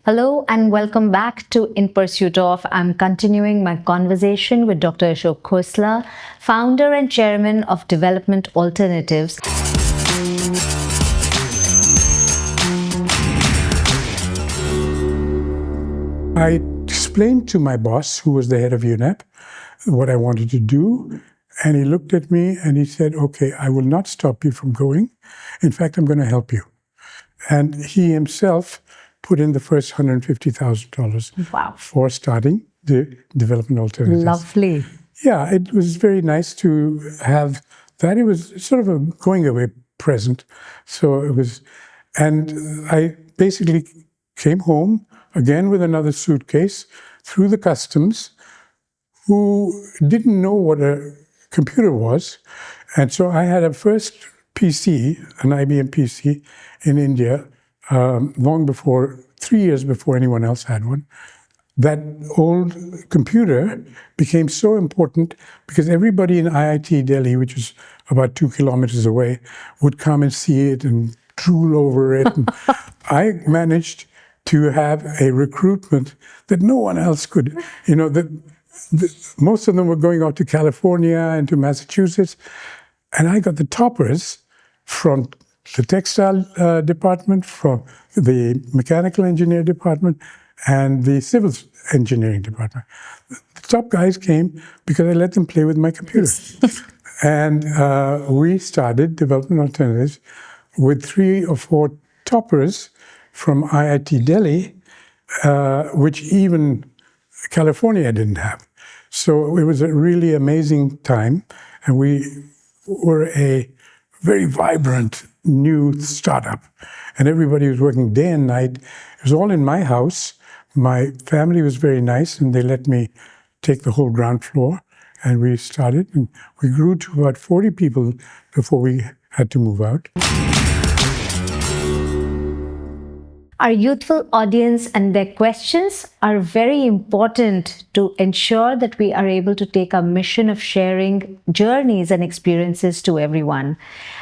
Hello and welcome back to In Pursuit of. I'm continuing my conversation with Dr. Ashok Khosla, founder and chairman of Development Alternatives. I explained to my boss, who was the head of UNEP, what I wanted to do. And he looked at me and he said, okay, I will not stop you from going. In fact, I'm going to help you. And he himself put in the first $150,000 for starting the Development Alternatives. Lovely. Yeah, it was very nice to have that. It was sort of a going away present. So it was, and I basically came home again with another suitcase through the customs, who didn't know what a computer was. And so I had a first PC, an IBM PC in India, long before, 3 years before anyone else had one. That old computer became so important because everybody in IIT Delhi, which was about 2 kilometers away, would come and see it and drool over it. And I managed to have a recruitment that no one else could. You know, most of them were going out to California and to Massachusetts. And I got the toppers from the textile department, from the mechanical engineer department, and the civil engineering department. The top guys came because I let them play with my computer. And we started Development Alternatives with 3 or 4 toppers from IIT Delhi, which even California didn't have. So it was a really amazing time, and we were a very vibrant new startup, and everybody was working day and night. It was all in my house. My family was very nice, and they let me take the whole ground floor, and we started, and we grew to about 40 people before we had to move out. Our youthful audience and their questions are very important to ensure that we are able to take our mission of sharing journeys and experiences to everyone.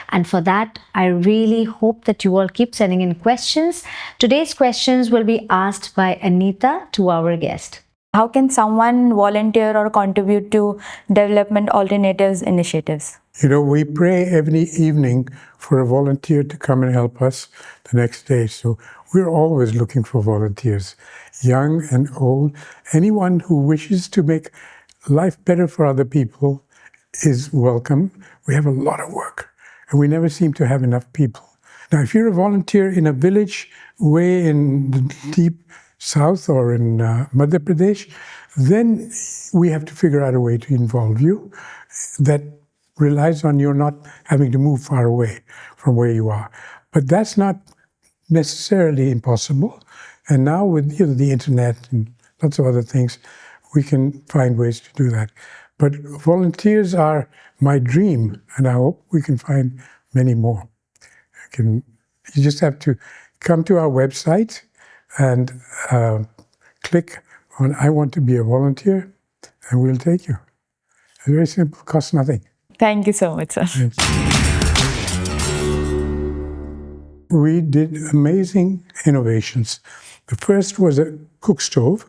And for that, I really hope that you all keep sending in questions. Today's questions will be asked by Anita to our guest. How can someone volunteer or contribute to Development Alternatives initiatives? You know, we pray every evening for a volunteer to come and help us the next day. So we're always looking for volunteers, young and old. Anyone who wishes to make life better for other people is welcome. We have a lot of work, and we never seem to have enough people. Now, if you're a volunteer in a village way in the deep south or in Madhya Pradesh, then we have to figure out a way to involve you that relies on you not having to move far away from where you are. But that's not necessarily impossible. And now with the internet and lots of other things, we can find ways to do that. But volunteers are my dream, and I hope we can find many more. You just have to come to our website and click on I want to be a volunteer, and we'll take you. It's very simple, costs nothing. Thank you so much, sir. Thanks. We did amazing innovations. The first was a cookstove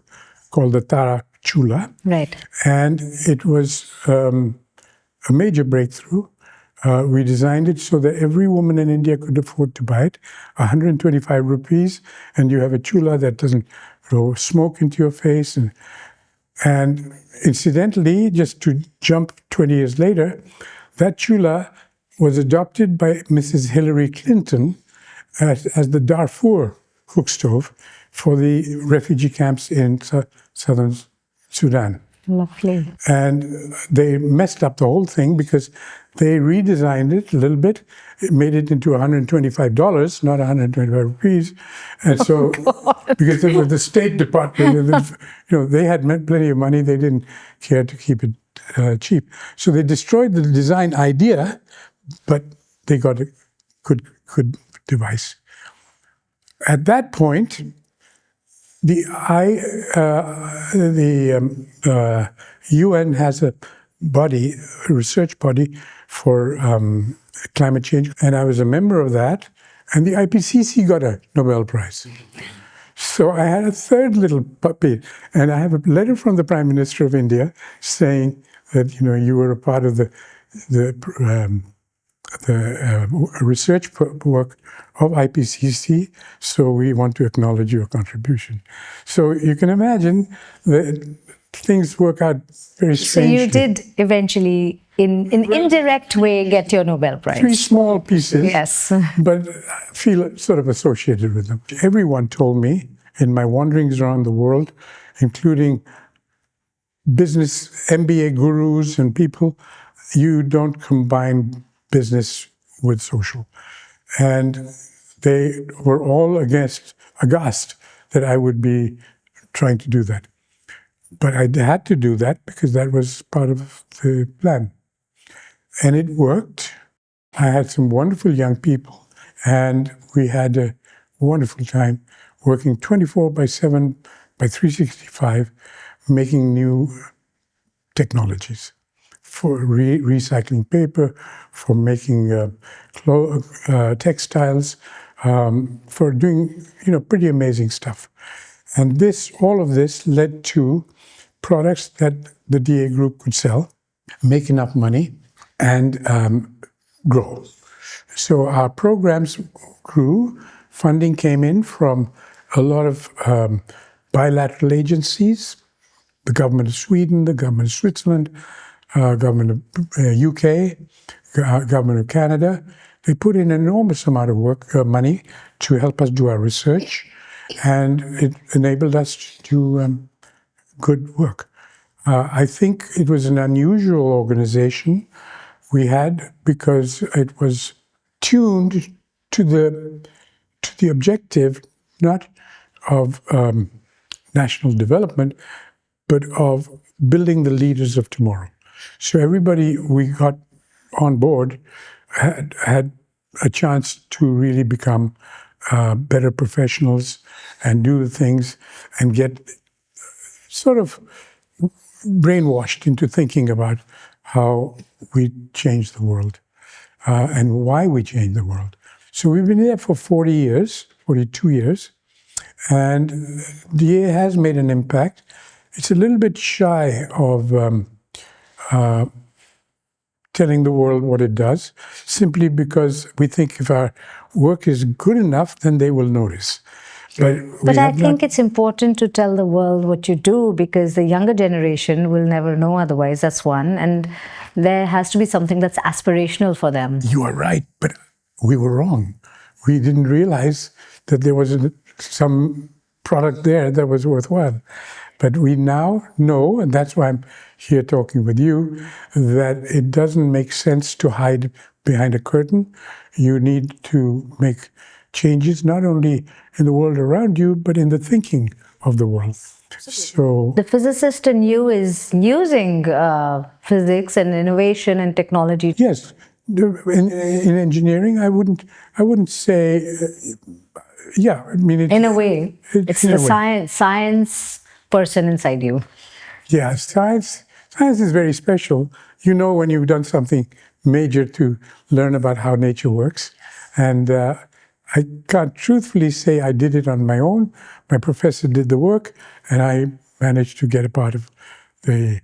called the Tara Chulha. Right. And it was a major breakthrough. We designed it so that every woman in India could afford to buy it, 125 rupees, and you have a chula that doesn't throw smoke into your face. And incidentally, just to jump 20 years later, that chula was adopted by Mrs. Hillary Clinton as the Darfur cookstove for the refugee camps in southern Sudan. Lovely. And they messed up the whole thing because they redesigned it a little bit. It made it into $125, not 125 rupees. And so, because it was the State Department, they had plenty of money. They didn't care to keep it cheap. So they destroyed the design idea, but they got a good device. At that point, the UN has a research body for climate change, and I was a member of that. And the IPCC got a Nobel Prize. So I had a third little puppy, and I have a letter from the Prime Minister of India saying that you were a part of the research work of IPCC, so we want to acknowledge your contribution. So you can imagine that things work out very So strangely. you did eventually, in an indirect way, get your Nobel Prize. 3 small pieces, Yes. but I feel sort of associated with them. Everyone told me in my wanderings around the world, including business MBA gurus and people, you don't combine business with social. And they were all aghast that I would be trying to do that. But I had to do that because that was part of the plan. And it worked. I had some wonderful young people, and we had a wonderful time working 24/7 by 365, making new technologies for recycling paper, for making textiles, for doing pretty amazing stuff. And all of this led to products that the DA group could sell, make enough money, and grow. So our programs grew. Funding came in from a lot of bilateral agencies, the government of Sweden, the government of Switzerland, government of UK, government of Canada. They put in an enormous amount of money to help us do our research, and it enabled us to do good work. I think it was an unusual organization we had because it was tuned to the objective, not of national development, but of building the leaders of tomorrow. So everybody we got on board had a chance to really become better professionals and do the things and get sort of brainwashed into thinking about how we change the world and why we change the world. So we've been there for 40 years, 42 years, and DA has made an impact. It's a little bit shy of telling the world what it does, simply because we think if our work is good enough, then they will notice. But I think it's important to tell the world what you do, because the younger generation will never know otherwise. That's one. And there has to be something that's aspirational for them. You are right, but we were wrong. We didn't realize that there was some product there that was worthwhile. But we now know, and that's why I'm here talking with you, that it doesn't make sense to hide behind a curtain. You need to make changes not only in the world around you, but in the thinking of the world. So the physicist in you is using physics and innovation and technology. Yes, in engineering, I wouldn't say. Yeah, I mean, In a way, it's the science person inside you. Yeah, science is very special. You know when you've done something major to learn about how nature works. And I can't truthfully say I did it on my own. My professor did the work, and I managed to get a part of the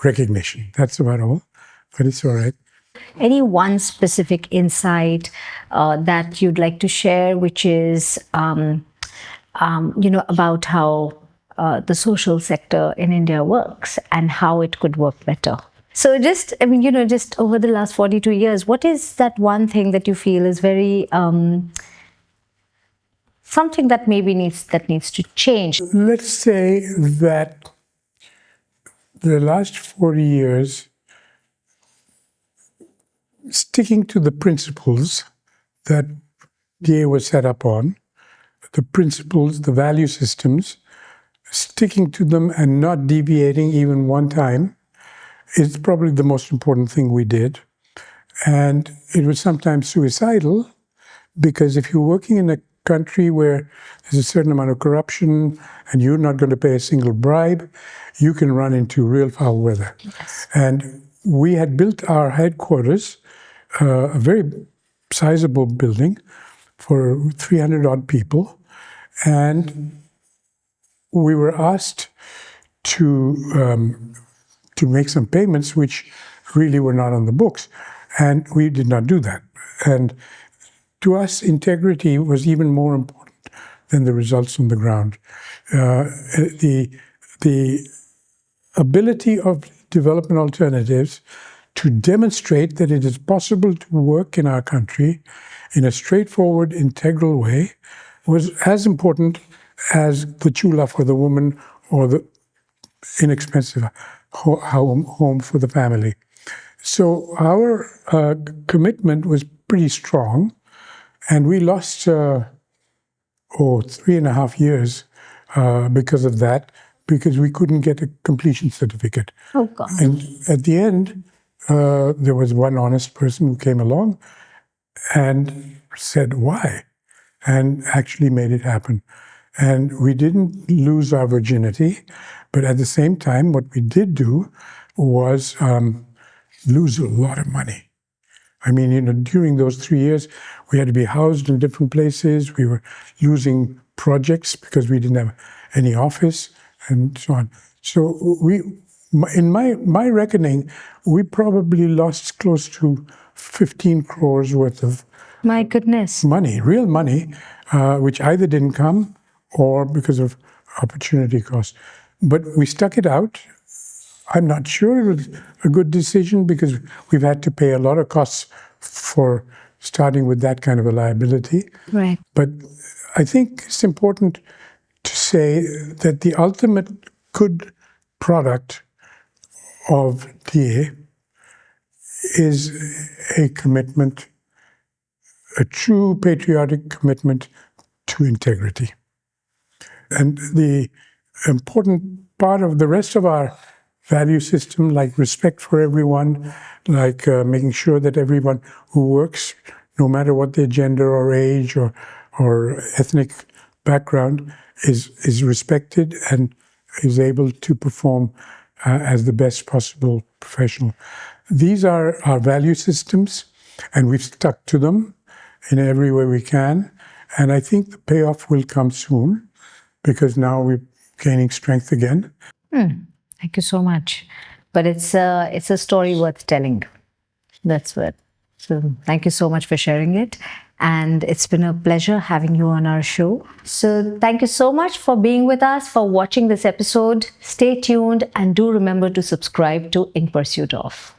recognition. That's about all, but it's all right. Any one specific insight that you'd like to share, which is, about how the social sector in India works and how it could work better? So just over the last 42 years, what is that one thing that you feel is very, something that maybe needs to change? Let's say that the last 40 years, sticking to the principles that DA was set up on, the principles, the value systems, sticking to them and not deviating even one time is probably the most important thing we did. And it was sometimes suicidal, because if you're working in a country where there's a certain amount of corruption and you're not going to pay a single bribe, you can run into real foul weather. Yes. And we had built our headquarters, a very sizable building for 300 odd people. And we were asked to make some payments which really were not on the books, and we did not do that. And to us, integrity was even more important than the results on the ground. The ability of development alternatives to demonstrate that it is possible to work in our country in a straightforward, integral way was as important as the chula for the woman or the inexpensive home for the family. So our commitment was pretty strong, and we lost 3.5 years because of that, because we couldn't get a completion certificate. Oh, God. And at the end, there was one honest person who came along and said, why? And actually made it happen. And we didn't lose our virginity, but at the same time, what we did do was lose a lot of money. I mean, during those 3 years, we had to be housed in different places. We were losing projects because we didn't have any office and so on. So in my reckoning, we probably lost close to 15 crores worth of My goodness. money, real money, which either didn't come or because of opportunity cost. But we stuck it out. I'm not sure it was a good decision because we've had to pay a lot of costs for starting with that kind of a liability. Right. But I think it's important to say that the ultimate good product of DA is a commitment, a true patriotic commitment to integrity. And the important part of the rest of our value system, like respect for everyone, like making sure that everyone who works, no matter what their gender or age or ethnic background, is respected and is able to perform as the best possible professional. These are our value systems, and we've stuck to them in every way we can. And I think the payoff will come soon, because now we're gaining strength again. Thank you so much. But it's a story worth telling. That's what. So thank you so much for sharing it. And it's been a pleasure having you on our show. So thank you so much for being with us, for watching this episode. Stay tuned and do remember to subscribe to In Pursuit Of.